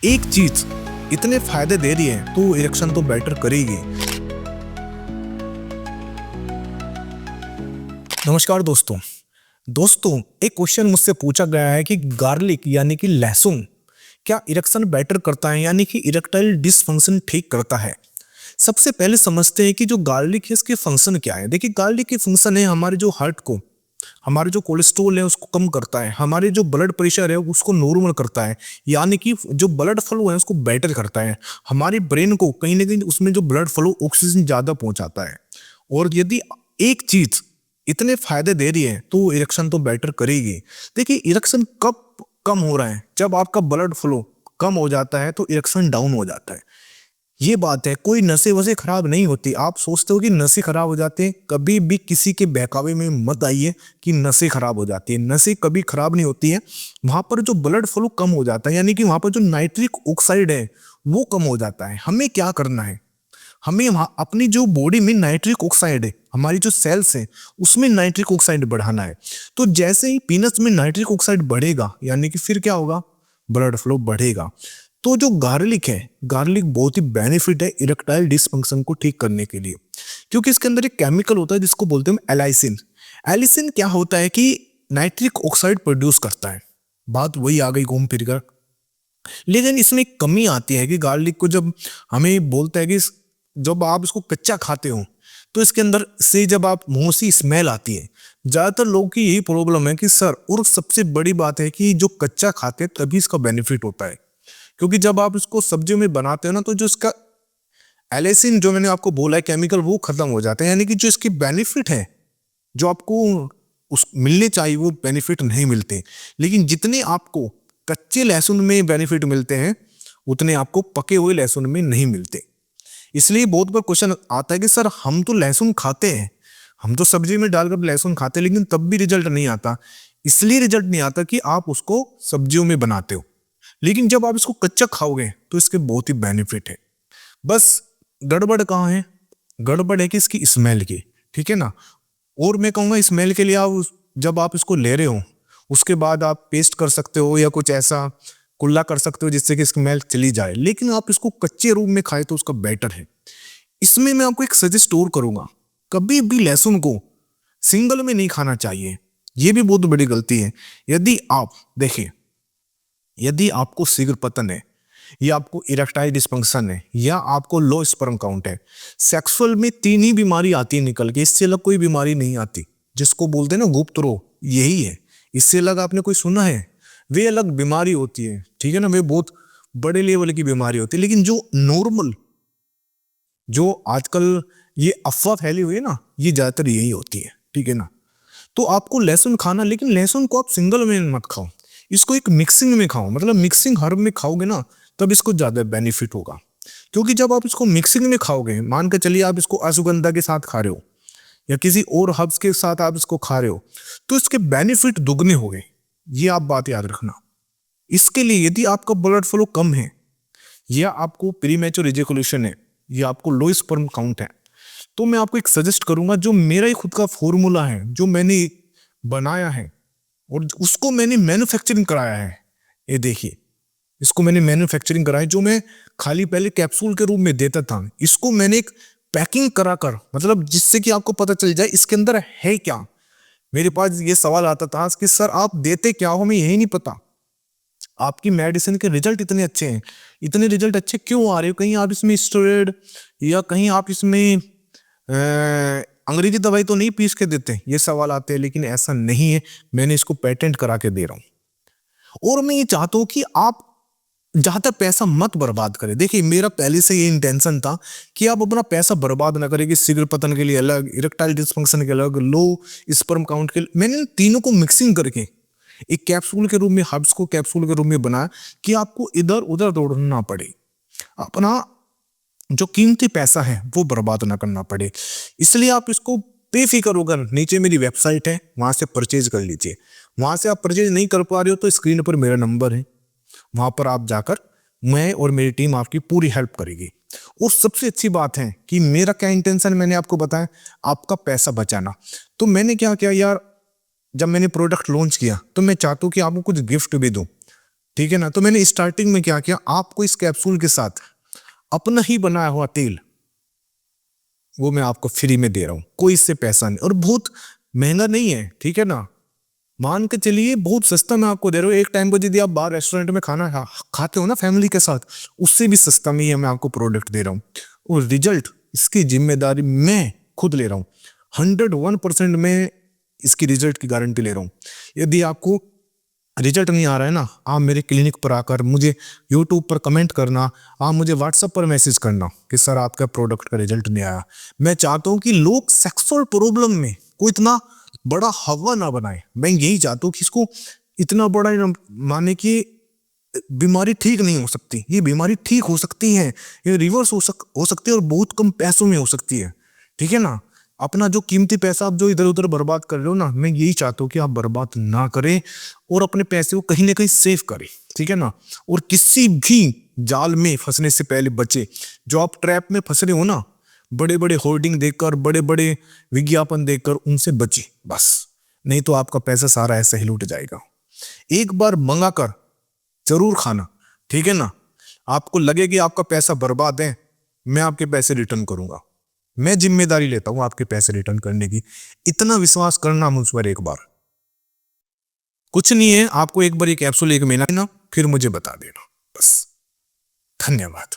एक चीज इतने फायदे दे रही है तो इरेक्शन तो बेटर करेगी। नमस्कार दोस्तों। एक क्वेश्चन मुझसे पूछा गया है कि गार्लिक यानी कि लहसुन क्या इरेक्शन बेटर करता है यानी कि इरेक्टाइल डिसफंक्शन ठीक करता है। सबसे पहले समझते हैं कि जो गार्लिक है इसके फंक्शन क्या है। देखिए, गार्लिक की फंक्शन है हमारे जो हार्ट को, हमारे जो कोलेस्ट्रॉल है उसको कम करता है, हमारे जो ब्लड प्रेशर है उसको नॉर्मल करता है, यानी कि जो ब्लड फ्लो है उसको बेटर करता है, हमारे ब्रेन को कहीं ना कहीं उसमें जो ब्लड फ्लो ऑक्सीजन ज्यादा पहुंचाता है। और यदि एक चीज इतने फायदे दे रही है तो इरेक्शन तो बेटर करेगी। देखिए, इरेक्शन कब कम हो रहा है, जब आपका ब्लड फ्लो कम हो जाता है तो इरेक्शन डाउन हो जाता है। ये बात है, कोई नसें वसें खराब नहीं होती। आप सोचते हो कि नसें खराब हो जाते हैं, कभी भी किसी के बहकावे में मत आइए कि नसें खराब हो जाती है। नसें कभी खराब नहीं होती है, वहां पर जो ब्लड फ्लो कम हो जाता है, यानी कि वहां पर जो नाइट्रिक ऑक्साइड है वो कम हो जाता है। हमें क्या करना है, हमें अपनी जो बॉडी में नाइट्रिक ऑक्साइड है, हमारी जो सेल्स है उसमें नाइट्रिक ऑक्साइड बढ़ाना है। तो जैसे ही पीनट्स में नाइट्रिक ऑक्साइड बढ़ेगा, यानी कि फिर क्या होगा, ब्लड फ्लो बढ़ेगा। तो जो गार्लिक है, गार्लिक बहुत ही बेनिफिट है इरेक्टाइल डिसफंक्शन को ठीक करने के लिए, क्योंकि इसके अंदर एक केमिकल होता है जिसको बोलते हैं एलाइसिन। एलिसिन क्या होता है कि नाइट्रिक ऑक्साइड प्रोड्यूस करता है। बात वही आ गई घूम फिर कर। लेकिन इसमें एक कमी आती है कि गार्लिक को जब हमें बोलता है कि जब आप इसको कच्चा खाते हो तो इसके अंदर से जब आप मुंह से स्मेल आती है। ज्यादातर लोगों की यही प्रॉब्लम है कि सर, और सबसे बड़ी बात है कि जो कच्चा खाते हैं तभी इसका बेनिफिट होता है, क्योंकि जब आप इसको सब्जियों में बनाते हो ना तो जो इसका एलेसिन जो मैंने आपको बोला है केमिकल वो खत्म हो जाता है, यानी कि जो इसकी बेनिफिट है, जो आपको उस मिलने चाहिए वो बेनिफिट नहीं मिलते। लेकिन जितने आपको कच्चे लहसुन में बेनिफिट मिलते हैं उतने आपको पके हुए लहसुन में नहीं मिलते। इसलिए बहुत बार क्वेश्चन आता है कि सर, हम तो लहसुन खाते हैं, हम तो सब्जी में डालकर लहसुन खाते हैं, लेकिन तब भी रिजल्ट नहीं आता। इसलिए रिजल्ट नहीं आता कि आप उसको सब्जियों में बनाते हो, लेकिन जब आप इसको कच्चा खाओगे तो इसके बहुत ही बेनिफिट है। बस गड़बड़ कहाँ है, गड़बड़ है कि इसकी स्मेल की, ठीक है ना। और मैं कहूँगा स्मेल के लिए आप जब आप इसको ले रहे हो उसके बाद आप पेस्ट कर सकते हो या कुछ ऐसा कुल्ला कर सकते हो जिससे कि स्मेल चली जाए, लेकिन आप इसको कच्चे रूप में खाए तो उसका बेटर है। इसमें मैं आपको एक सजेस्ट और करूंगा, कभी भी लहसुन को सिंगल में नहीं खाना चाहिए। ये भी बहुत बड़ी गलती है। यदि आप देखिए, यदि आपको शीघ्र पतन है या आपको इरेक्टाइल डिसफंक्शन है या आपको लो स्पर्म काउंट है, सेक्सुअल में 3 ही बीमारी आती है निकल के, इससे अलग कोई बीमारी नहीं आती, जिसको बोलते हैं ना गुप्त रोग, यही है। इससे अलग आपने कोई सुना है? वे अलग बीमारी होती है, ठीक है ना, वे बहुत बड़े लेवल की बीमारी होती है। लेकिन जो नॉर्मल, जो आजकल ये अफवाह फैली हुई है ना, ये ज्यादातर यही होती है, ठीक है ना। तो आपको लहसुन खाना, लेकिन लहसुन को आप सिंगल में मत खाओ, इसको एक मिक्सिंग में खाओ, मतलब मिक्सिंग हर्ब में खाओगे ना तब इसको ज्यादा बेनिफिट होगा। क्योंकि जब आप इसको मिक्सिंग में खाओगे, मान के चलिए आप इसको अश्वगंधा के साथ खा रहे हो या किसी और हर्ब्स के साथ आप इसको खा रहे हो, तो इसके बेनिफिट दुगने हो गए। ये आप बात याद रखना। इसके लिए यदि आपका ब्लड फ्लो कम है या आपको प्रीमेच्योर इजैकुलेशन है या आपको लो स्पर्म काउंट है, तो मैं आपको एक सजेस्ट करूंगा, जो मेरा ही खुद का फॉर्मूला है, जो मैंने बनाया है और उसको मैंने मैन्युफैक्चरिंग कराया है। ये देखिए, इसको मैंने मैन्युफैक्चरिंग कराया, जो मैं खाली पहले कैप्सूल के रूप में देता था, इसको मैंने एक पैकिंग कराकर, मतलब जिससे कि आपको पता चल जाए इसके अंदर है क्या। मेरे पास ये सवाल आता था कि सर, आप देते क्या हो, हमें यही नहीं पता। आपकी मेडिसिन के रिजल्ट इतने अच्छे हैं, इतने रिजल्ट अच्छे क्यों आ रहे हो, कहीं आप इसमें स्टेरॉइड या कहीं आप इसमें अंग्रेजी दवाई तो नहीं पीस के देते, ये सवाल आते हैं। लेकिन ऐसा नहीं है, मैंने इसको पेटेंट करा के दे रहा हूं। और मैं ये चाहता हूं कि आप ज्यादा पैसा मत बर्बाद करें। देखिए, मेरा पहले से ये इंटेंशन था कि आप अपना पैसा बर्बाद ना करें कि शीघ्र पतन के लिए अलग, इरेक्टाइल डिसफंक्शन के अलग, लो स्पर्म काउंट के लिए। मैंने इन तीनों को मिक्सिंग करके एक कैप्सूल के रूप में, हर्ब्स को कैप्सूल के रूप में बनाया कि आपको इधर उधर दौड़ना ना पड़े, अपना जो कीमती पैसा है वो बर्बाद ना करना पड़े। इसलिए आप इसको बेफिक्र होकर, नीचे मेरी वेबसाइट है, वहां से परचेज कर लीजिए। वहां से आप परचेज नहीं कर पा रहे हो तो स्क्रीन पर मेरा नंबर है, वहां पर आप जाकर मैं और मेरी टीम आपकी पूरी हेल्प करेगी। और सबसे अच्छी बात है कि मेरा क्या इंटेंशन मैंने आपको बताया, आपका पैसा बचाना। तो मैंने क्या किया यार, जब मैंने प्रोडक्ट लॉन्च किया तो मैं चाहता हूँ कि आपको कुछ गिफ्ट भी दूं, ठीक है ना। तो मैंने स्टार्टिंग में क्या किया, आपको इस कैप्सूल के साथ अपना ही बनाया हुआ तेल वो मैं आपको फ्री में दे रहा हूं, कोई इससे पैसा नहीं, और बहुत महंगा नहीं है, ठीक है ना। मान के चलिए बहुत सस्ता मैं आपको दे रहा हूँ। एक टाइम पर यदि आप बाहर रेस्टोरेंट में खाना खाते हो ना फैमिली के साथ, उससे भी सस्ता में ही मैं आपको प्रोडक्ट दे रहा हूँ। और रिजल्ट इसकी जिम्मेदारी मैं खुद ले रहा हूँ। 101% मैं इसकी रिजल्ट की गारंटी ले रहा हूँ। यदि आपको रिजल्ट नहीं आ रहा है ना, आप मेरे क्लिनिक पर आकर मुझे यूट्यूब पर कमेंट करना, आप मुझे व्हाट्सएप पर मैसेज करना कि सर आपका प्रोडक्ट का रिजल्ट नहीं आया। मैं चाहता हूं कि लोग सेक्सुअल प्रॉब्लम में कोई इतना बड़ा हवा ना बनाए। मैं यही चाहता हूँ कि इसको इतना बड़ा ना माने कि बीमारी ठीक नहीं हो सकती, ये बीमारी ठीक हो सकती है, ये रिवर्स हो सकती है, और बहुत कम पैसों में हो सकती है, ठीक है ना। अपना जो कीमती पैसा आप जो इधर उधर बर्बाद कर रहे हो ना, मैं यही चाहता हूँ कि आप बर्बाद ना करें और अपने पैसे को कहीं ना कहीं सेव करें, ठीक है ना। और किसी भी जाल में फंसने से पहले बचे। जो आप ट्रैप में फंस रहे हो ना, बड़े बड़े होर्डिंग देखकर, बड़े बड़े विज्ञापन देखकर, उनसे बचे बस। नहीं तो आपका पैसा सारा ऐसा ही लूट जाएगा। एक बार मंगा कर जरूर खाना, ठीक है ना। आपको लगे कि आपका पैसा बर्बाद है, मैं आपके पैसे रिटर्न करूंगा। मैं जिम्मेदारी लेता हूं आपके पैसे रिटर्न करने की। इतना विश्वास करना मुझ पर एक बार। कुछ नहीं है, आपको एक बार ये कैप्सूल एक महीना ना, फिर मुझे बता देना बस। धन्यवाद।